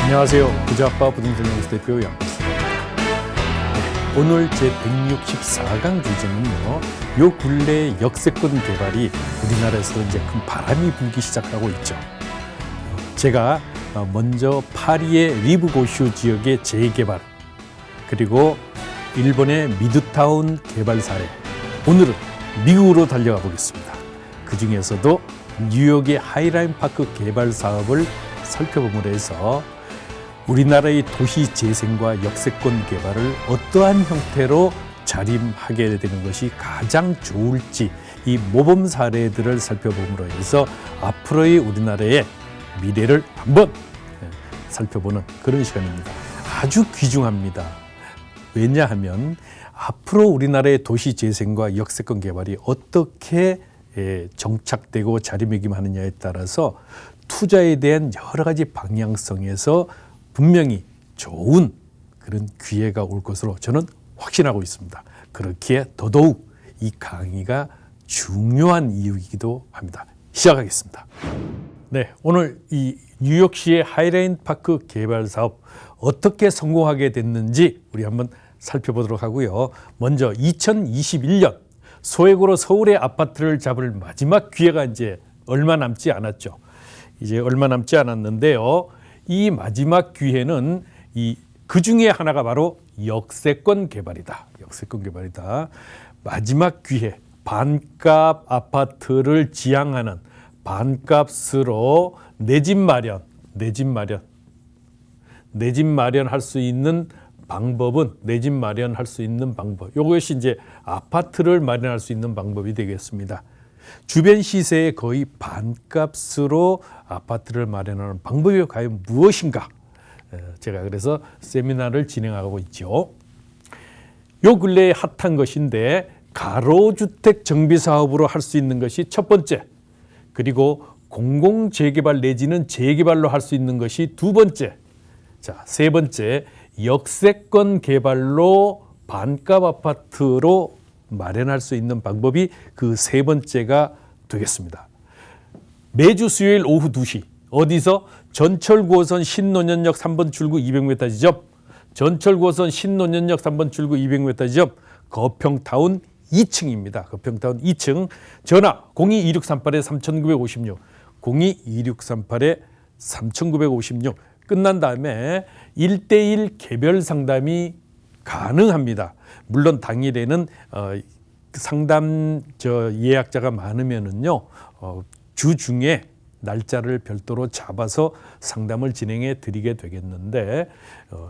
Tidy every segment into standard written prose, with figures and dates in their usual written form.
안녕하세요. 부자아빠 부동산 연구소 대표 양입니다. 오늘 제164강 주제는요. 요 근래 역세권 개발이 우리나라에서 이제 큰 바람이 불기 시작하고 있죠. 제가 먼저 파리의 리브고슈 지역의 재개발, 그리고 일본의 미드타운 개발 사례, 오늘은 미국으로 달려가 보겠습니다. 그 중에서도 뉴욕의 하이라인 파크 개발 사업을 살펴봄으로 해서 우리나라의 도시 재생과 역세권 개발을 어떠한 형태로 자림하게 되는 것이 가장 좋을지, 이 모범 사례들을 살펴봄으로 해서 앞으로의 우리나라의 미래를 한번 살펴보는 그런 시간입니다. 아주 귀중합니다. 왜냐하면 앞으로 우리나라의 도시 재생과 역세권 개발이 어떻게 정착되고 자리매김하느냐에 따라서 투자에 대한 여러 가지 방향성에서 분명히 좋은 그런 기회가 올 것으로 저는 확신하고 있습니다. 그렇기에 더더욱 이 강의가 중요한 이유이기도 합니다. 시작하겠습니다. 네, 오늘 이 뉴욕시의 하이라인 파크 개발 사업 어떻게 성공하게 됐는지 우리 한번 살펴보도록 하고요. 먼저 2021년 소액으로 서울의 아파트를 잡을 마지막 기회가 이제 얼마 남지 않았죠. 이제 얼마 남지 않았는데요. 이 마지막 기회는 그 중에 하나가 바로 역세권 개발이다. 역세권 개발이다. 마지막 기회, 반값 아파트를 지향하는 반값으로 내 집 마련할 수 있는 방법은 내 집 마련할 수 있는 방법. 이것이 이제 아파트를 마련할 수 있는 방법이 되겠습니다. 주변 시세의 거의 반값으로 아파트를 마련하는 방법이 과연 무엇인가? 제가 그래서 세미나를 진행하고 있죠. 요 근래에 핫한 것인데 가로주택 정비 사업으로 할 수 있는 것이 첫 번째, 그리고 공공재개발 내지는 재개발로 할 수 있는 것이 두 번째, 자, 세 번째, 역세권 개발로 반값 아파트로 마련할 수 있는 방법이 그 세 번째가 되겠습니다. 매주 수요일 오후 2시 어디서? 전철 9호선 신논현역 3번 출구 200m 지점, 전철 9호선 신논현역 3번 출구 200m 지점, 거평타운 2층입니다. 거평타운 2층. 전화 02-2638-3956, 02-2638-3956. 끝난 다음에 1대1 개별 상담이 가능합니다. 물론 당일에는 상담 예약자가 많으면은요, 주중에 날짜를 별도로 잡아서 상담을 진행해 드리게 되겠는데,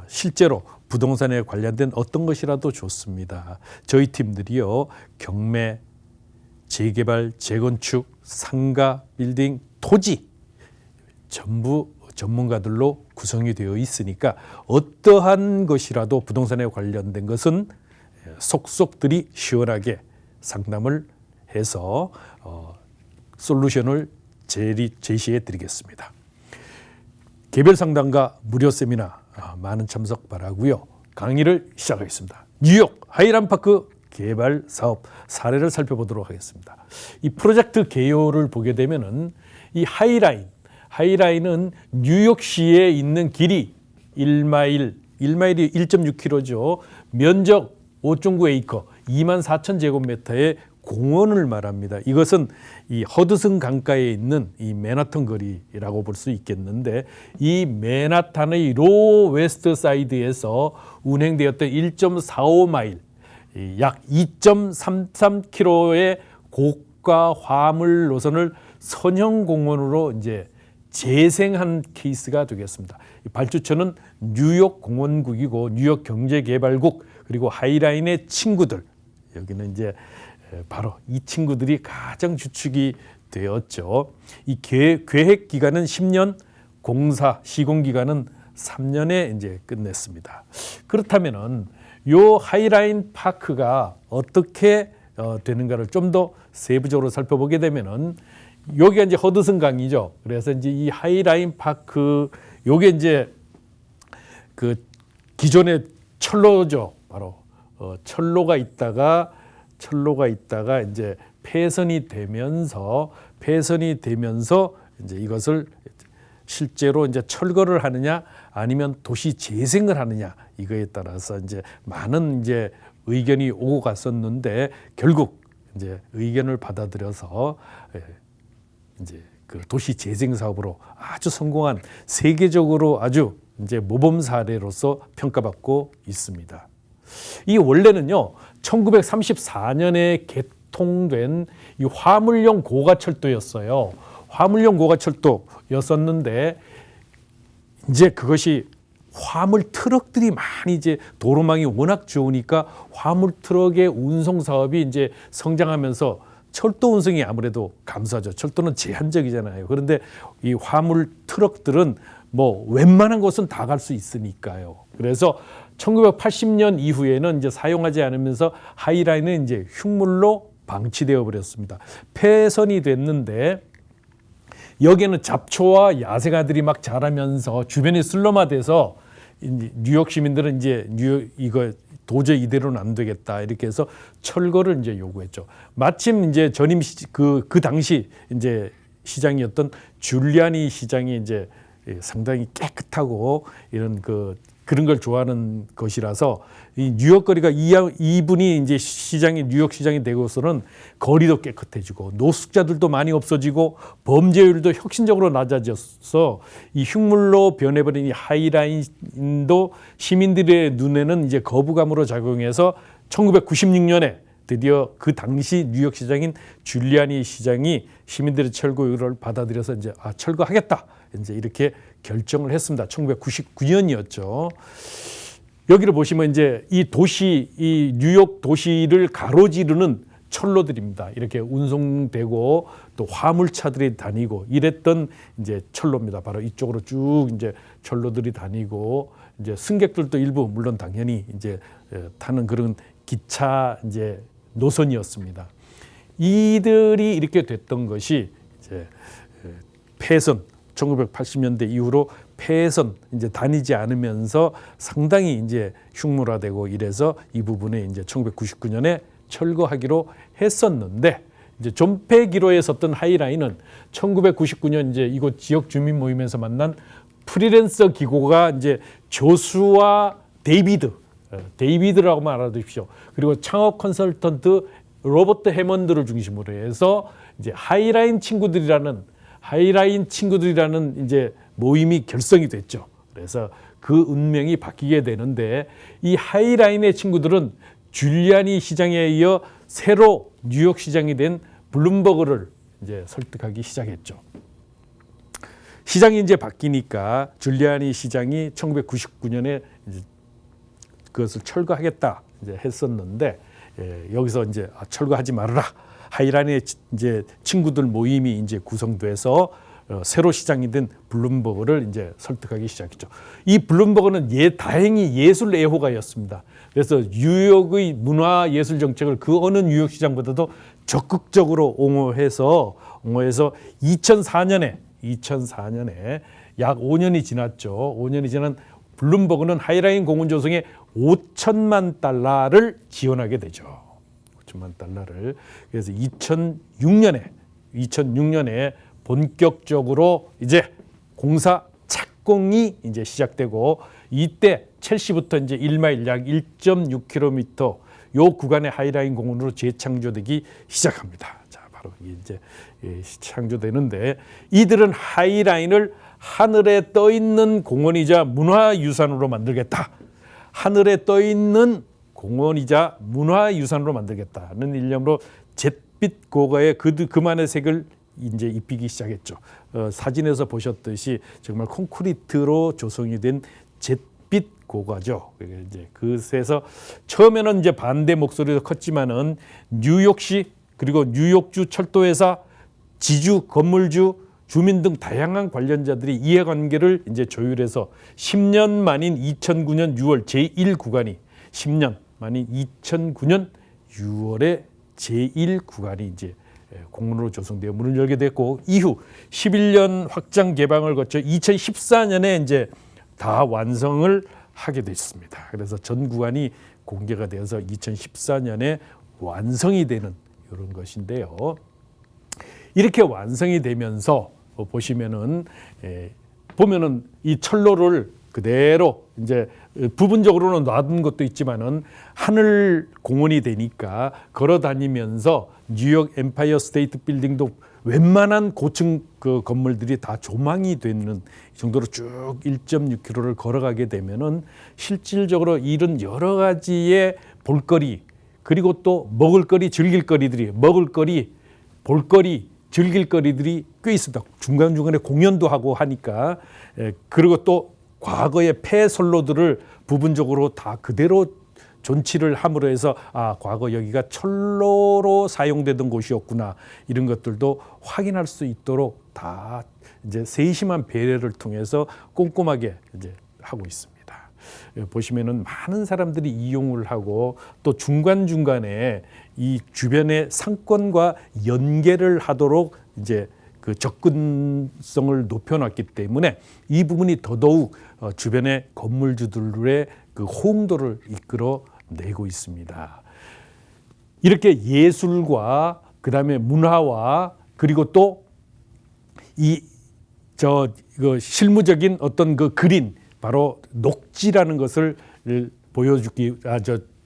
실제로 부동산에 관련된 어떤 것이라도 좋습니다. 저희 팀들이요, 경매, 재개발, 재건축, 상가, 빌딩, 토지 전부 전문가들로 구성이 되어 있으니까 어떠한 것이라도 부동산에 관련된 것은 속속들이 시원하게 상담을 해서 솔루션을 제시해 드리겠습니다. 개별 상담과 무료 세미나 많은 참석 바라고요. 강의를 시작하겠습니다. 뉴욕 하이라인 파크 개발 사업 사례를 살펴보도록 하겠습니다. 이 프로젝트 개요를 보게 되면은 이 하이라인은 뉴욕시에 있는 길이 1마일이 1.6km죠. 면적 5.9에이커, 24,000제곱미터의 공원을 말합니다. 이것은 이 허드슨 강가에 있는 이 맨하탄 거리라고 볼 수 있겠는데, 이 맨하탄의 로 웨스트 사이드에서 운행되었던 1.45마일, 약 2.33km의 고가 화물 노선을 선형 공원으로 이제 재생한 케이스가 되겠습니다. 발주처는 뉴욕 공원국이고 뉴욕 경제개발국, 그리고 하이라인의 친구들, 여기는 이제 바로 이 친구들이 가장 주축이 되었죠. 이 계획 기간은 10년, 공사 시공 기간은 3년에 이제 끝냈습니다. 그렇다면은 요 하이라인 파크가 어떻게 되는가를 좀 더 세부적으로 살펴보게 되면은, 여기가 이제 허드슨 강이죠. 그래서 이제 이 하이라인 파크, 요게 이제 그 기존의 철로죠. 바로 철로가 있다가 이제 폐선이 되면서 이제 이것을 실제로 이제 철거를 하느냐 아니면 도시 재생을 하느냐 이거에 따라서 이제 많은 이제 의견이 오고 갔었는데 결국 이제 의견을 받아들여서 이제 그 도시 재생 사업으로 아주 성공한 세계적으로 아주 이제 모범 사례로서 평가받고 있습니다. 이 원래는요 1934년에 개통된 이 화물용 고가철도였어요. 화물용 고가철도였었는데 이제 그것이 화물 트럭들이 많이 이제 도로망이 워낙 좋으니까 화물 트럭의 운송 사업이 이제 성장하면서 철도 운송이 아무래도 감소하죠. 철도는 제한적이잖아요. 그런데 이 화물 트럭들은 뭐 웬만한 곳은 다 갈 수 있으니까요. 그래서 1980년 이후에는 이제 사용하지 않으면서 하이라인은 이제 흉물로 방치되어 버렸습니다. 폐선이 됐는데 여기에는 잡초와 야생아들이 막 자라면서 주변이 슬럼화돼서 뉴욕 시민들은 이제 이거 도저히 이대로는 안 되겠다 이렇게 해서 철거를 이제 요구했죠. 마침 이제 전임 그 당시 이제 시장이었던 줄리아니 시장이 이제 상당히 깨끗하고 이런 그런 걸 좋아하는 것이라서 이 뉴욕 거리가 이분이 이제 뉴욕 시장이 되고서는 거리도 깨끗해지고 노숙자들도 많이 없어지고 범죄율도 혁신적으로 낮아져서 이 흉물로 변해버린 이 하이라인도 시민들의 눈에는 이제 거부감으로 작용해서 1996년에 드디어 그 당시 뉴욕 시장인 줄리아니 시장이 시민들의 철거 요구를 받아들여서 이제 철거하겠다 이제 이렇게 결정을 했습니다. 1999년이었죠. 여기를 보시면 이제 이 뉴욕 도시를 가로지르는 철로들입니다. 이렇게 운송되고 또 화물차들이 다니고 이랬던 이제 철로입니다. 바로 이쪽으로 쭉 이제 철로들이 다니고 이제 승객들도 일부 물론 당연히 이제 타는 그런 기차 이제 노선이었습니다. 이들이 이렇게 됐던 것이 이제 폐선 1980년대 이후로 폐선 이제 다니지 않으면서 상당히 이제 흉물화되고 이래서 이 부분에 이제 1999년에 철거하기로 했었는데 이제 존폐기로에 섰던 하이라인은 1999년 이제 이곳 지역 주민 모임에서 만난 프리랜서 기고가 이제 조수와 데이비드라고만 알아두십시오. 그리고 창업 컨설턴트 로버트 해먼드를 중심으로 해서 이제 하이라인 친구들이라는 이제 모임이 결성이 됐죠. 그래서 그 운명이 바뀌게 되는데 이 하이라인의 친구들은 줄리아니 시장에 이어 새로 뉴욕 시장이 된 블룸버그를 이제 설득하기 시작했죠. 시장이 이제 바뀌니까 줄리아니 시장이 1999년에 이제 그것을 철거하겠다 이제 했었는데 여기서 이제 철거하지 말아라. 하이라인의 이제 친구들 모임이 이제 구성돼서 새로 시장이 된 블룸버그를 이제 설득하기 시작했죠. 이 블룸버그는 다행히 예술 애호가였습니다. 그래서 뉴욕의 문화 예술 정책을 그 어느 뉴욕 시장보다도 적극적으로 옹호해서 2004년에 약 5년이 지났죠. 5년이 지난 블룸버그는 하이라인 공원 조성에 $5천만 지원하게 되죠. $5천만. 그래서 2006년에 본격적으로 이제 공사 착공이 이제 시작되고 이때 첼시부터 이제 1마일 약 1.6km 요 구간의 하이라인 공원으로 재창조되기 시작합니다. 자, 바로 이제 창조되는데 이들은 하이라인을 하늘에 떠 있는 공원이자 문화유산으로 만들겠다. 하늘에 떠 있는 공원이자 문화유산으로 만들겠다는 일념으로 잿빛 고가에 그만의 색을 이제 입히기 시작했죠. 사진에서 보셨듯이 정말 콘크리트로 조성이 된 잿빛 고가죠. 이제 그래서 처음에는 이제 반대 목소리도 컸지만은 뉴욕시 그리고 뉴욕주 철도회사, 지주, 건물주, 주민 등 다양한 관련자들이 이해관계를 이제 조율해서 10년 만인 2009년 6월 제1구간이 10년 만인 2009년 6월에 제1구간이 이제 공문으로 조성되어 문을 열게 됐고 이후 11년 확장 개방을 거쳐 2014년에 이제 다 완성을 하게 됐습니다. 그래서 전 구간이 공개가 되어서 2014년에 완성이 되는 이런 것인데요. 이렇게 완성이 되면서 보시면은 보면은 이 철로를 그대로 이제 부분적으로는 놔둔 것도 있지만은 하늘 공원이 되니까 걸어 다니면서 뉴욕 엠파이어 스테이트 빌딩도 웬만한 고층 그 건물들이 다 조망이 되는 정도로 쭉 1.6km를 걸어가게 되면은 실질적으로 이런 여러 가지의 볼거리 그리고 또 먹을거리, 즐길거리들이 먹을거리, 볼거리, 즐길거리들이 꽤 있습니다. 중간중간에 공연도 하고 하니까 그리고 또 과거의 폐선로들을 부분적으로 다 그대로 존치를 함으로 해서 과거 여기가 철로로 사용되던 곳이었구나 이런 것들도 확인할 수 있도록 다 이제 세심한 배려를 통해서 꼼꼼하게 이제 하고 있습니다. 보시면은 많은 사람들이 이용을 하고 또 중간중간에 이 주변의 상권과 연계를 하도록 이제 그 접근성을 높여놨기 때문에 이 부분이 더더욱 주변의 건물주들의 그 호응도를 이끌어내고 있습니다. 이렇게 예술과 그다음에 문화와 그리고 또 이 실무적인 어떤 그 그림 바로 녹지라는 것을 보여주기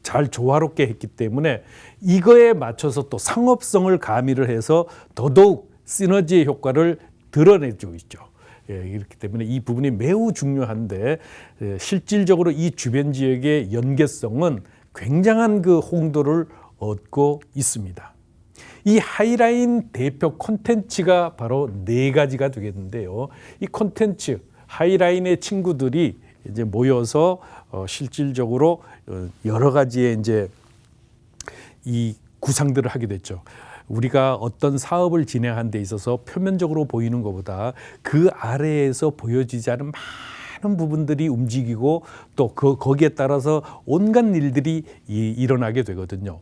잘 조화롭게 했기 때문에 이거에 맞춰서 또 상업성을 가미를 해서 더더욱 시너지의 효과를 드러내주고 있죠. 이렇기 때문에 이 부분이 매우 중요한데 실질적으로 이 주변 지역의 연계성은 굉장한 그 홍도를 얻고 있습니다. 이 하이라인 대표 콘텐츠가 바로 4가지가 되겠는데요. 이 콘텐츠 하이라인의 친구들이 이제 모여서 실질적으로 여러 가지의 이제 이 구상들을 하게 됐죠. 우리가 어떤 사업을 진행하는 데 있어서 표면적으로 보이는 것보다 그 아래에서 보여지지 않은 많은 부분들이 움직이고 또 거기에 따라서 온갖 일들이 일어나게 되거든요.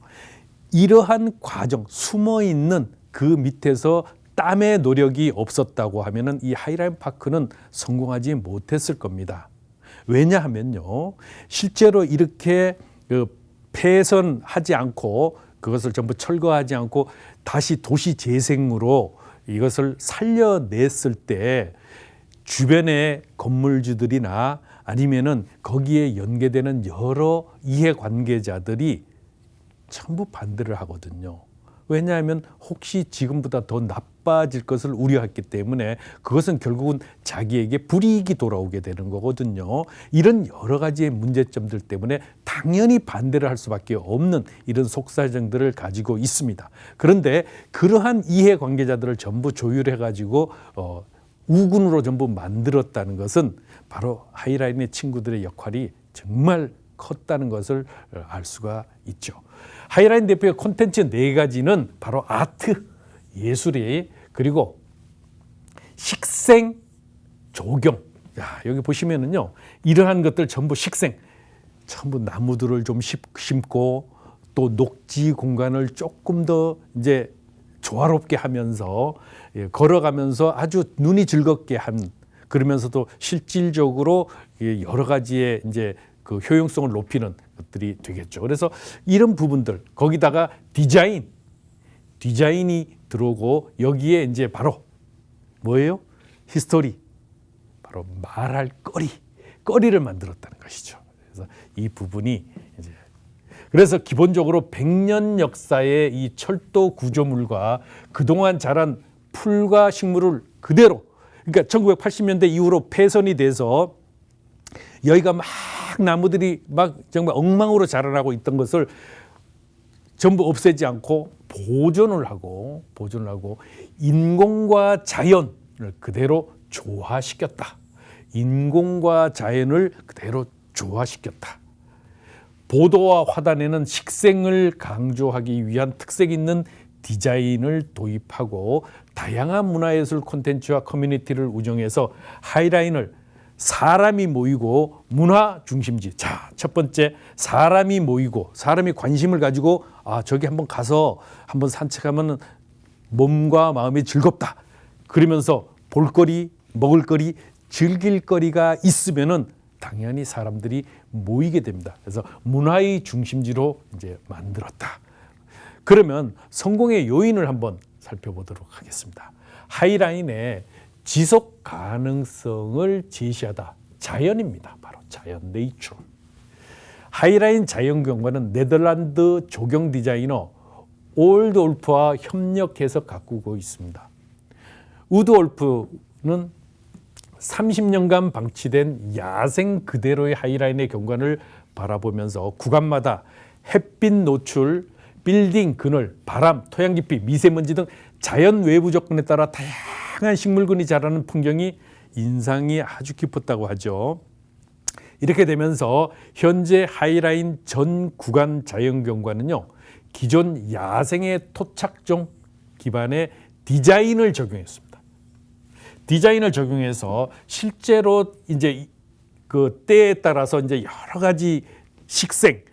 이러한 과정, 숨어 있는 그 밑에서 땀의 노력이 없었다고 하면은 이 하이라인 파크는 성공하지 못했을 겁니다. 왜냐하면요, 실제로 이렇게 폐선하지 않고 그것을 전부 철거하지 않고 다시 도시 재생으로 이것을 살려냈을 때 주변의 건물주들이나 아니면은 거기에 연계되는 여러 이해관계자들이 전부 반대를 하거든요. 왜냐하면 혹시 지금보다 더 나빠질 것을 우려했기 때문에 그것은 결국은 자기에게 불이익이 돌아오게 되는 거거든요. 이런 여러 가지의 문제점들 때문에 당연히 반대를 할 수밖에 없는 이런 속사정들을 가지고 있습니다. 그런데 그러한 이해관계자들을 전부 조율해가지고 우군으로 전부 만들었다는 것은 바로 하이라인의 친구들의 역할이 정말 컸다는 것을 알 수가 있죠. 하이라인 대표의 콘텐츠 4가지는 바로 아트, 예술이 그리고 식생, 조경. 여기 보시면은요, 이러한 것들 전부 식생, 전부 나무들을 좀 심고 또 녹지 공간을 조금 더 이제 조화롭게 하면서 걸어가면서 아주 눈이 즐겁게 한 그러면서도 실질적으로 여러 가지의 이제 그 효용성을 높이는 것들이 되겠죠. 그래서 이런 부분들 거기다가 디자인이 들어오고 여기에 이제 바로 뭐예요? 히스토리, 바로 말할 거리를 만들었다는 것이죠. 그래서 이 부분이 이제 그래서 기본적으로 100년 역사의 이 철도 구조물과 그동안 자란 풀과 식물을 그대로 그러니까 1980년대 이후로 폐선이 돼서 여기가 막 나무들이 막 정말 엉망으로 자라나고 있던 것을 전부 없애지 않고 보존을 하고 인공과 자연을 그대로 조화시켰다. 인공과 자연을 그대로 조화시켰다. 보도와 화단에는 식생을 강조하기 위한 특색 있는 디자인을 도입하고 다양한 문화예술 콘텐츠와 커뮤니티를 운영해서 하이라인을 사람이 모이고 문화 중심지. 자, 첫 번째 사람이 모이고 사람이 관심을 가지고 저기 한번 가서 한번 산책하면 몸과 마음이 즐겁다. 그러면서 볼거리, 먹을거리, 즐길거리가 있으면은 당연히 사람들이 모이게 됩니다. 그래서 문화의 중심지로 이제 만들었다. 그러면 성공의 요인을 한번 살펴보도록 하겠습니다. 하이라인에 지속 가능성을 제시하다. 자연입니다. 바로 자연, 네이처. 하이라인 자연경관은 네덜란드 조경 디자이너 올드올프와 협력해서 가꾸고 있습니다. 우드올프는 30년간 방치된 야생 그대로의 하이라인의 경관을 바라보면서 구간마다 햇빛 노출, 빌딩 그늘, 바람, 토양 깊이, 미세먼지 등 자연 외부 조건에 따라 다양한 식물군이 자라는 풍경이 인상이 아주 깊었다고 하죠. 이렇게 되면서 현재 하이라인 전 구간 자연경관은요, 기존 야생의 토착종 기반의 디자인을 적용했습니다. 디자인을 적용해서 실제로 이제 그 때에 따라서 이제 여러 가지 식생,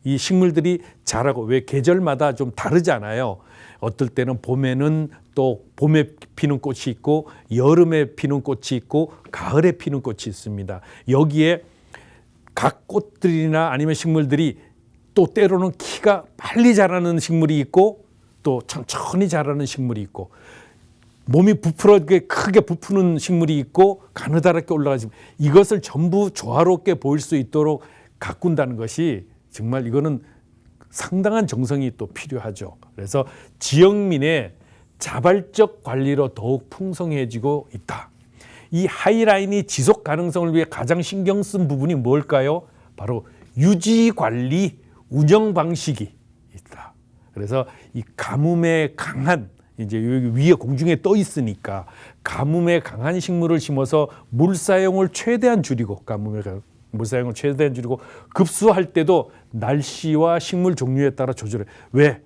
이 식물들이 자라고, 왜 계절마다 좀 다르잖아요. 어떨 때는 봄에는 또 봄에 피는 꽃이 있고, 여름에 피는 꽃이 있고, 가을에 피는 꽃이 있습니다. 여기에 각 꽃들이나 아니면 식물들이 또 때로는 키가 빨리 자라는 식물이 있고, 또 천천히 자라는 식물이 있고, 몸이 부풀어게 크게 부푸는 식물이 있고, 가느다랗게 올라가지, 이것을 전부 조화롭게 보일 수 있도록 가꾼다는 것이 정말 이거는 상당한 정성이 또 필요하죠. 그래서 지역민의 자발적 관리로 더욱 풍성해지고 있다. 이 하이라인이 지속 가능성을 위해 가장 신경 쓴 부분이 뭘까요? 바로 유지 관리 운영 방식이 있다. 그래서 이 가뭄에 강한, 이제 여기 위에 공중에 떠 있으니까 가뭄에 강한 식물을 심어서 물 사용을 최대한 줄이고, 물 사용을 최대한 줄이고, 급수할 때도 날씨와 식물 종류에 따라 조절해. 왜?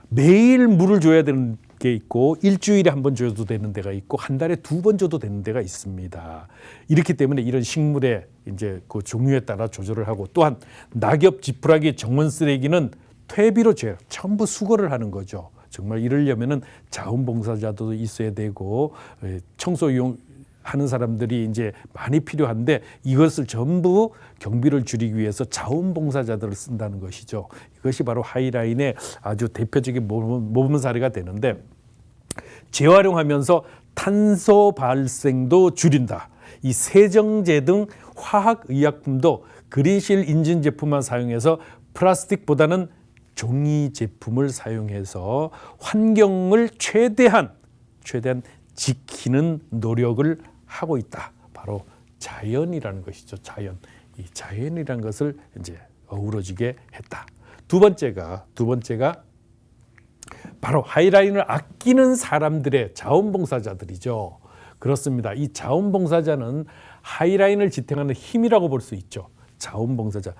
매일 물을 줘야 되는 게 있고, 일주일에 한 번 줘도 되는 데가 있고, 한 달에 2번 줘도 되는 데가 있습니다. 이렇기 때문에 이런 식물의 이제 그 종류에 따라 조절을 하고, 또한 낙엽, 지푸라기, 정원 쓰레기는 퇴비로 줘요. 전부 수거를 하는 거죠. 정말 이러려면은 자원봉사자도 있어야 되고, 청소 하는 사람들이 이제 많이 필요한데, 이것을 전부 경비를 줄이기 위해서 자원봉사자들을 쓴다는 것이죠. 이것이 바로 하이라인의 아주 대표적인 모범 사례가 되는데, 재활용하면서 탄소 발생도 줄인다. 이 세정제 등 화학의약품도 그린실 인증 제품만 사용해서 플라스틱보다는 종이 제품을 사용해서 환경을 최대한 지키는 노력을 하고 있다. 바로 자연이라는 것이죠. 자연. 이 자연이라는 것을 이제 어우러지게 했다. 두 번째가 바로 하이라인을 아끼는 사람들의 자원봉사자들이죠. 그렇습니다. 이 자원봉사자는 하이라인을 지탱하는 힘이라고 볼 수 있죠. 자원봉사자.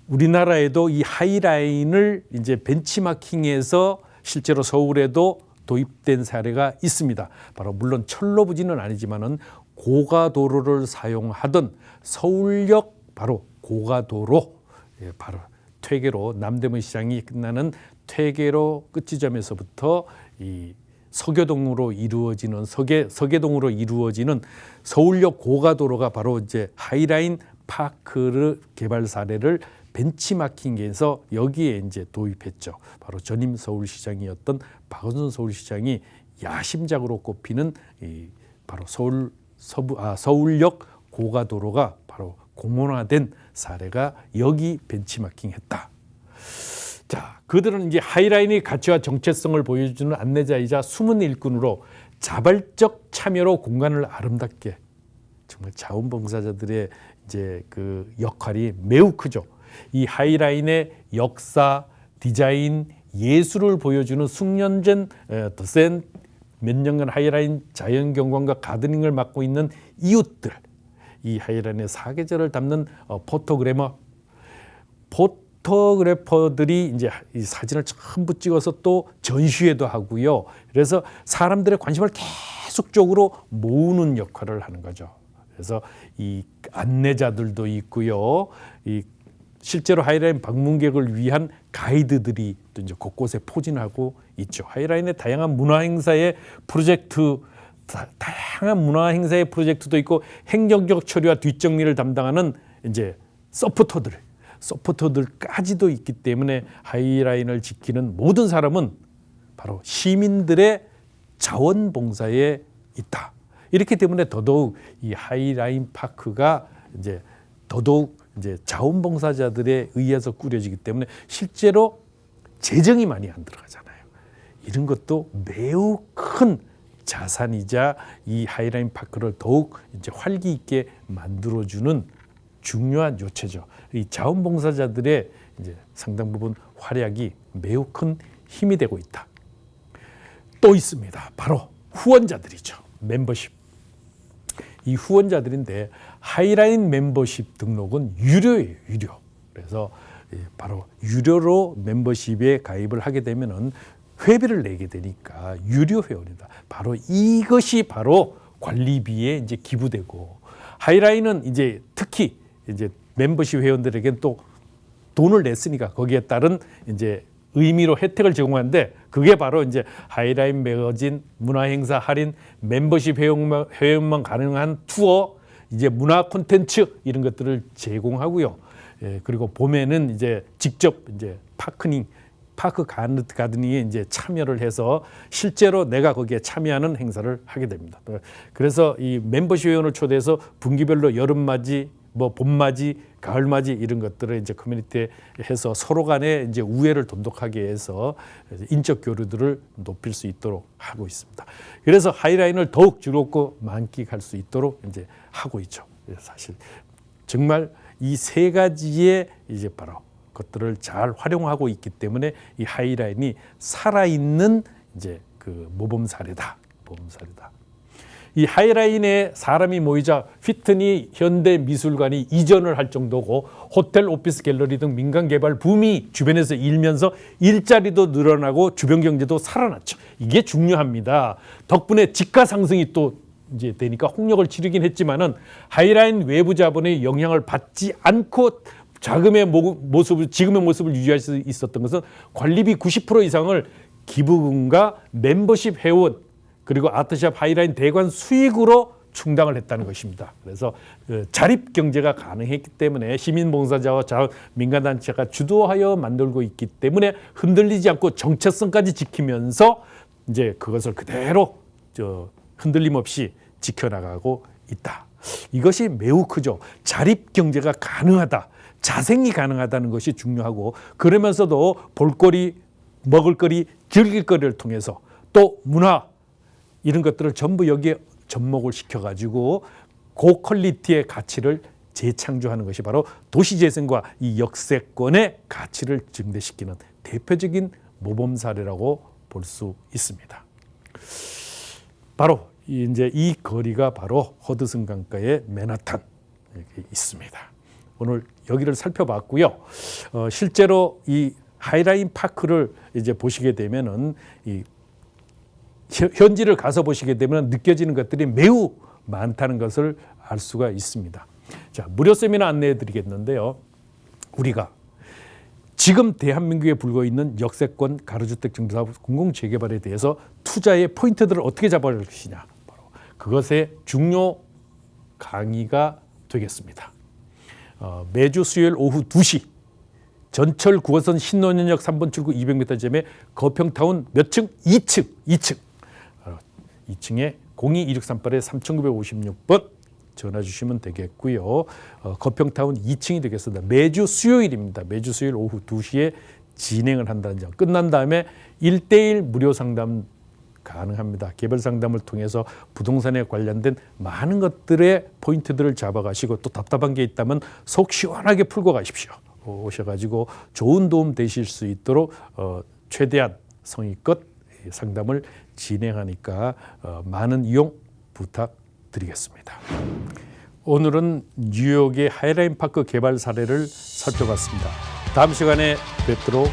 우리나라에도 이 하이라인을 이제 벤치마킹해서 실제로 서울에도 도입된 사례가 있습니다. 바로 물론 철로 부지는 아니지만은 고가도로를 사용하던 서울역 바로 고가도로, 바로 퇴계로, 남대문 시장이 끝나는 퇴계로 끝지점에서부터 이 서계동으로 이루어지는 서계동으로 이루어지는 서울역 고가도로가 바로 이제 하이라인 파크를 개발 사례를 벤치마킹해서 여기에 이제 도입했죠. 바로 전임 서울시장이었던 박원순 서울시장이 야심작으로 꼽히는 이 바로 서울역 고가도로가 바로 공원화된 사례가 여기 벤치마킹했다. 자, 그들은 이제 하이라인의 가치와 정체성을 보여주는 안내자이자 숨은 일꾼으로 자발적 참여로 공간을 아름답게, 정말 자원봉사자들의 이제 그 역할이 매우 크죠. 이 하이라인의 역사, 디자인, 예술을 보여주는 숙련된 더센 몇 년간 하이라인 자연경관과 가드닝을 맡고 있는 이웃들, 이 하이라인의 사계절을 담는 포토그래퍼들이 이제 이 사진을 전부 찍어서 또 전시회도 하고요. 그래서 사람들의 관심을 계속적으로 모으는 역할을 하는 거죠. 그래서 이 안내자들도 있고요. 이 실제로 하이라인 방문객을 위한 가이드들이 또 이제 곳곳에 포진하고 있죠. 하이라인의 다양한 문화 행사의 다양한 문화 행사의 프로젝트도 있고, 행정적 처리와 뒷정리를 담당하는 이제 서포터들까지도 있기 때문에 하이라인을 지키는 모든 사람은 바로 시민들의 자원봉사에 있다. 이렇기 때문에 더더욱 이 하이라인 파크가 이제 더더욱 이제 자원봉사자들에 의해서 꾸려지기 때문에 실제로 재정이 많이 안 들어가잖아요. 이런 것도 매우 큰 자산이자 이 하이라인 파크를 더욱 이제 활기 있게 만들어주는 중요한 요체죠. 이 자원봉사자들의 이제 상당 부분 활약이 매우 큰 힘이 되고 있다. 또 있습니다. 바로 후원자들이죠. 멤버십. 이 후원자들인데 하이라인 멤버십 등록은 유료예요. 유료. 그래서 바로 유료로 멤버십에 가입을 하게 되면은 회비를 내게 되니까 유료 회원이다. 바로 이것이 바로 관리비에 이제 기부되고 하이라인은 이제 특히 이제 멤버십 회원들에게는 또 돈을 냈으니까 거기에 따른 이제 의미로 혜택을 제공하는데 그게 바로 이제 하이라인 매거진 문화행사 할인 멤버십 회원만 가능한 투어 이제 문화 콘텐츠 이런 것들을 제공하고요. 예, 그리고 봄에는 이제 직접 이제 파크 가드닝에 이제 참여를 해서 실제로 내가 거기에 참여하는 행사를 하게 됩니다. 그래서 이 멤버십 회원을 초대해서 분기별로 여름맞이, 뭐 봄맞이, 가을맞이 이런 것들을 이제 커뮤니티에 해서 서로 간에 이제 우애를 돈독하게 해서 인적 교류들을 높일 수 있도록 하고 있습니다. 그래서 하이라인을 더욱 즐겁고 만끽할 수 있도록 이제 하고 있죠. 사실 정말 이 세 가지의 이제 바로 것들을 잘 활용하고 있기 때문에 이 하이라인이 살아있는 이제 그 모범 사례다. 모범 사례다. 이 하이라인에 사람이 모이자 휘트니 현대미술관이 이전을 할 정도고 호텔, 오피스, 갤러리 등 민간 개발 붐이 주변에서 일면서 일자리도 늘어나고 주변 경제도 살아났죠. 이게 중요합니다. 덕분에 지가 상승이 또 이제 되니까 홍역을 치르긴 했지만은 하이라인 외부 자본의 영향을 받지 않고 지금의 모습을 유지할 수 있었던 것은 관리비 90% 이상을 기부금과 membership 회원 그리고 아트샵 하이라인 대관 수익으로 충당을 했다는 것입니다. 그래서 자립 경제가 가능했기 때문에 시민봉사자와 민간단체가 주도하여 만들고 있기 때문에 흔들리지 않고 정체성까지 지키면서 이제 그것을 그대로 흔들림 없이 지켜나가고 있다. 이것이 매우 크죠. 자립 경제가 가능하다. 자생이 가능하다는 것이 중요하고 그러면서도 볼거리, 먹을거리, 즐길거리를 통해서 또 문화 이런 것들을 전부 여기에 접목을 시켜가지고 고퀄리티의 가치를 재창조하는 것이 바로 도시재생과 이 역세권의 가치를 증대시키는 대표적인 모범 사례라고 볼 수 있습니다. 바로 이제 이 거리가 바로 허드슨 강가의 맨하탄 이렇게 있습니다. 오늘 여기를 살펴봤고요. 실제로 이 하이라인 파크를 이제 보시게 되면은 이 현지를 가서 보시게 되면 느껴지는 것들이 매우 많다는 것을 알 수가 있습니다. 자, 무료 세미나 안내해 드리겠는데요. 우리가 지금 대한민국에 불고 있는 역세권 가로주택 증조사업 공공재개발에 대해서 투자의 포인트들을 어떻게 잡아갈 것이냐. 바로 그것의 중요 강의가 되겠습니다. 매주 수요일 오후 2시 전철 9호선 신논현역 3번 출구 200m 지점에 거평타운 몇 층? 2층. 2층에 02-2638-3956번 전화 주시면 되겠고요. 거평타운 2층이 되겠습니다. 매주 수요일입니다. 매주 수요일 오후 2시에 진행을 한다는 점. 끝난 다음에 1:1 무료 상담 가능합니다. 개별 상담을 통해서 부동산에 관련된 많은 것들의 포인트들을 잡아가시고 또 답답한 게 있다면 속 시원하게 풀고 가십시오. 오셔가지고 좋은 도움 되실 수 있도록 최대한 성의껏 상담을 진행하니까 많은 이용 부탁드리겠습니다. 오늘은 뉴욕의 하이라인 파크 개발 사례를 살펴봤습니다. 다음 시간에 뵙도록